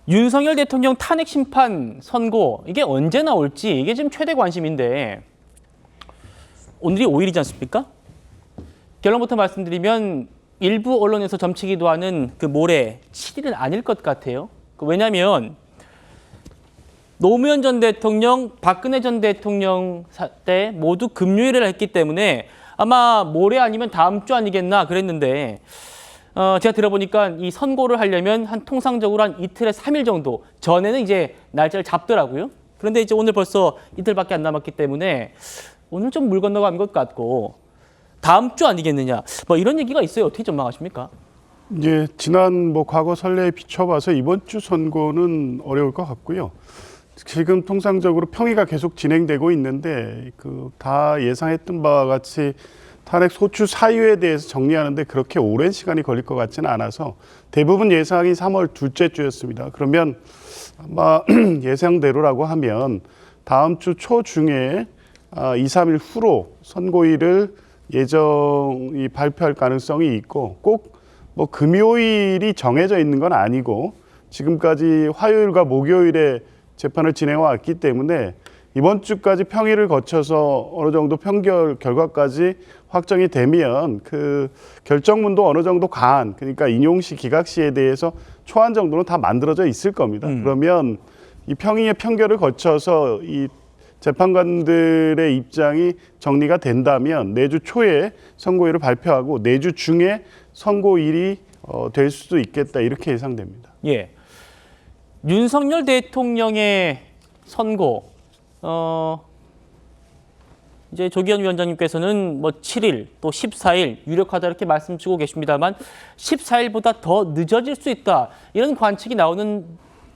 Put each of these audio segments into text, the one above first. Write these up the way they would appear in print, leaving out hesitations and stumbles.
윤석열 대통령 탄핵 심판 선고 이게 언제 나올지 이게 지금 최대 관심인데 오늘이 5일이지 않습니까? 결론부터 말씀드리면 일부 언론에서 점치기도 하는 그 모레 7일은 아닐 것 같아요. 왜냐하면 노무현 전 대통령, 박근혜 전 대통령 때 모두 금요일을 했기 때문에 아마 모레 아니면 다음 주 아니겠나 그랬는데 제가 들어보니까 이 선고를 하려면 한 통상적으로 한 이틀에서 3일 정도 전에는 이제 날짜를 잡더라고요. 그런데 이제 오늘 벌써 이틀밖에 안 남았기 때문에 오늘 좀 물 건너간 것 같고 다음 주 아니겠느냐 뭐 이런 얘기가 있어요. 어떻게 전망하십니까? 예, 지난 과거 선례에 비춰봐서 이번 주 선고는 어려울 것 같고요. 지금 통상적으로 평의가 계속 진행되고 있는데 다 예상했던 바와 같이 탄핵 소추 사유에 대해서 정리하는데 그렇게 오랜 시간이 걸릴 것 같지는 않아서 대부분 예상이 3월 둘째 주였습니다. 그러면 아마 예상대로라고 하면 다음 주 초중에 2, 3일 후로 선고일을 예정이 발표할 가능성이 있고 꼭 금요일이 정해져 있는 건 아니고 지금까지 화요일과 목요일에 재판을 진행해 왔기 때문에 이번 주까지 평의를 거쳐서 어느 정도 평결 결과까지 확정이 되면 그 결정문도 어느 정도 그러니까 인용시, 기각시에 대해서 초안 정도는 다 만들어져 있을 겁니다. 그러면 이 평의의 평결을 거쳐서 이 재판관들의 입장이 정리가 된다면 내주 초에 선고일을 발표하고 내주 중에 선고일이 될 수도 있겠다 이렇게 예상됩니다. 예, 윤석열 대통령의 선고 이제 조기현 위원장님께서는 7일 또 14일 유력하다 이렇게 말씀 주고 계십니다만 14일보다 더 늦어질 수 있다 이런 관측이 나오는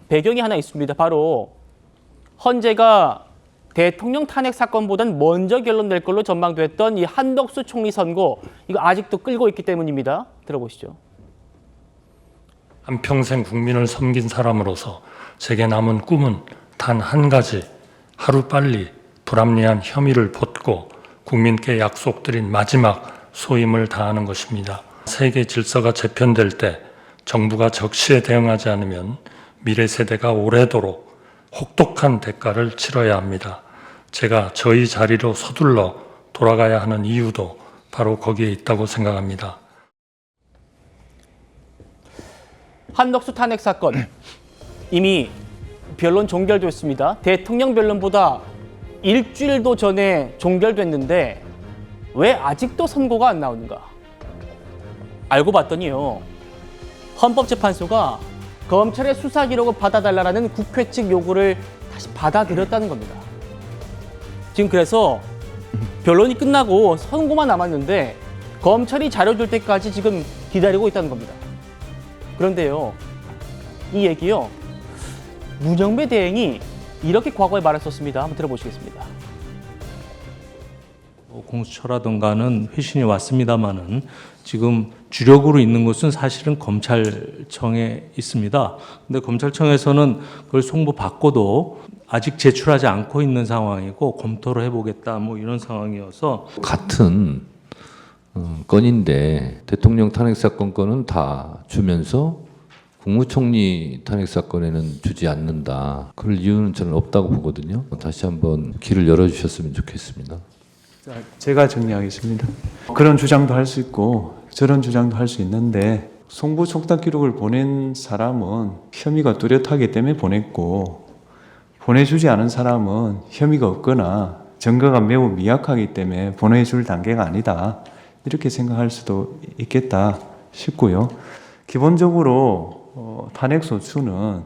배경이 하나 있습니다. 바로 헌재가 대통령 탄핵 사건보단 먼저 결론 낼 걸로 전망됐던 이 한덕수 총리 선고 이거 아직도 끌고 있기 때문입니다. 들어보시죠. 한평생 국민을 섬긴 사람으로서 제게 남은 꿈은 단 한 가지, 하루빨리 불합리한 혐의를 벗고 국민께 약속드린 마지막 소임을 다하는 것입니다. 세계 질서가 재편될 때 정부가 적시에 대응하지 않으면 미래 세대가 오래도록 혹독한 대가를 치러야 합니다. 제가 저희 자리로 서둘러 돌아가야 하는 이유도 바로 거기에 있다고 생각합니다. 한덕수 탄핵 사건 이미 변론 종결됐습니다. 대통령 변론보다 일주일도 전에 종결됐는데 왜 아직도 선고가 안 나오는가? 알고 봤더니요. 헌법재판소가 검찰의 수사 기록을 받아달라는 국회 측 요구를 다시 받아들였다는 겁니다. 지금 그래서 변론이 끝나고 선고만 남았는데 검찰이 자료 줄 때까지 지금 기다리고 있다는 겁니다. 그런데요, 이 얘기요. 문영배 대행이 이렇게 과거에 말했었습니다. 한번 들어보시겠습니다. 공수처라든가는 회신이 왔습니다만은 지금 주력으로 있는 곳은 사실은 검찰청에 있습니다. 근데 검찰청에서는 그걸 송부받고도 아직 제출하지 않고 있는 상황이고 검토를 해보겠다 이런 상황이어서 같은 건인데 대통령 탄핵 사건 건은 다 주면서 국무총리 탄핵 사건에는 주지 않는다. 그럴 이유는 저는 없다고 보거든요. 다시 한번 길을 열어주셨으면 좋겠습니다. 제가 정리하겠습니다. 그런 주장도 할 수 있고 저런 주장도 할 수 있는데 송부 촉탁 기록을 보낸 사람은 혐의가 뚜렷하기 때문에 보냈고 보내주지 않은 사람은 혐의가 없거나 증거가 매우 미약하기 때문에 보내줄 단계가 아니다. 이렇게 생각할 수도 있겠다 싶고요. 기본적으로 탄핵소추는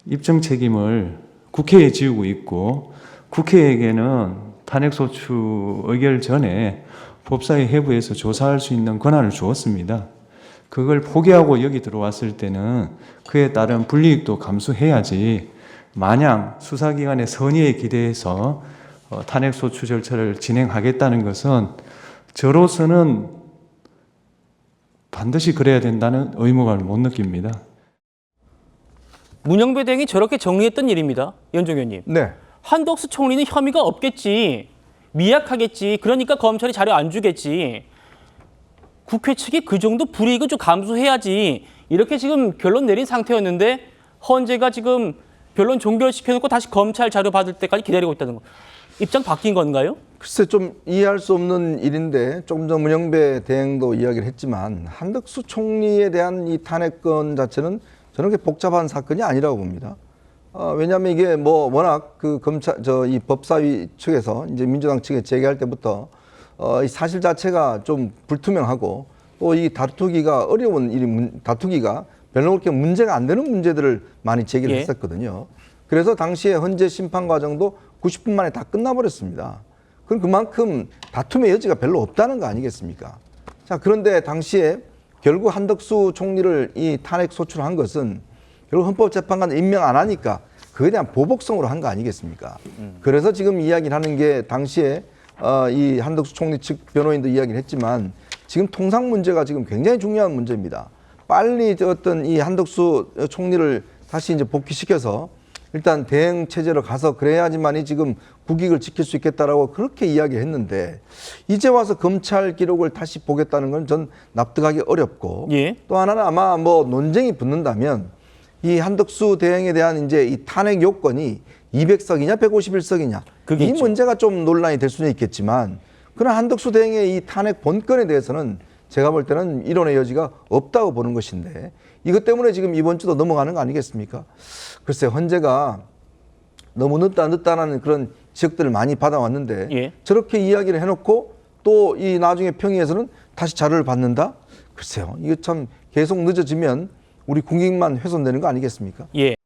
입증 책임을 국회에 지우고 있고 국회에게는 탄핵소추 의결 전에 법사위 해부에서 조사할 수 있는 권한을 주었습니다. 그걸 포기하고 여기 들어왔을 때는 그에 따른 불이익도 감수해야지 마냥 수사기관의 선의에 기대해서 탄핵소추 절차를 진행하겠다는 것은 저로서는 반드시 그래야 된다는 의무감을 못 느낍니다. 문영배 대행이 저렇게 정리했던 일입니다. 연종 의원님. 네. 한덕수 총리는 혐의가 없겠지. 미약하겠지. 그러니까 검찰이 자료 안 주겠지. 국회 측이 그 정도 불이익을 좀 감수해야지. 이렇게 지금 결론 내린 상태였는데 헌재가 지금 변론 종결시켜놓고 다시 검찰 자료 받을 때까지 기다리고 있다는 거. 입장 바뀐 건가요? 글쎄 좀 이해할 수 없는 일인데 조금 전 문영배 대행도 이야기를 했지만 한덕수 총리에 대한 이 탄핵건 자체는 저는 그렇게 복잡한 사건이 아니라고 봅니다. 왜냐하면 이게 뭐 워낙 그 검찰 이 법사위 측에서 이제 민주당 측에 제기할 때부터 이 사실 자체가 좀 불투명하고 또 이 다투기가 어려운 다투기가 별로 그렇게 문제가 안 되는 문제들을 많이 제기를 예. 했었거든요. 그래서 당시에 헌재 심판 과정도 90분 만에 다 끝나버렸습니다. 그럼 그만큼 다툼의 여지가 별로 없다는 거 아니겠습니까? 자, 그런데 당시에 결국 한덕수 총리를 이 탄핵 소추한 것은 결국 헌법재판관 임명 안 하니까 그에 대한 보복성으로 한 거 아니겠습니까? 그래서 지금 이야기를 하는 게 당시에 이 한덕수 총리 측 변호인도 이야기를 했지만 지금 통상 문제가 지금 굉장히 중요한 문제입니다. 빨리 어떤 이 한덕수 총리를 다시 이제 복귀시켜서 일단 대행 체제로 가서 그래야지만이 지금 국익을 지킬 수 있겠다라고 그렇게 이야기했는데 이제 와서 검찰 기록을 다시 보겠다는 건 전 납득하기 어렵고 예. 또 하나는 아마 뭐 논쟁이 붙는다면 이 한덕수 대행에 대한 이제 이 탄핵 요건이 200석이냐 151석이냐 그게 이 있죠. 문제가 좀 논란이 될 수는 있겠지만 그러나 한덕수 대행의 이 탄핵 본건에 대해서는 제가 볼 때는 이론의 여지가 없다고 보는 것인데 이것 때문에 지금 이번 주도 넘어가는 거 아니겠습니까? 글쎄 헌재가 너무 늦다는 그런 지적들을 많이 받아왔는데 예. 저렇게 이야기를 해놓고 또 이 나중에 평의에서는 다시 자료를 받는다? 글쎄요. 이거 참 계속 늦어지면 우리 국익만 훼손되는 거 아니겠습니까? 예.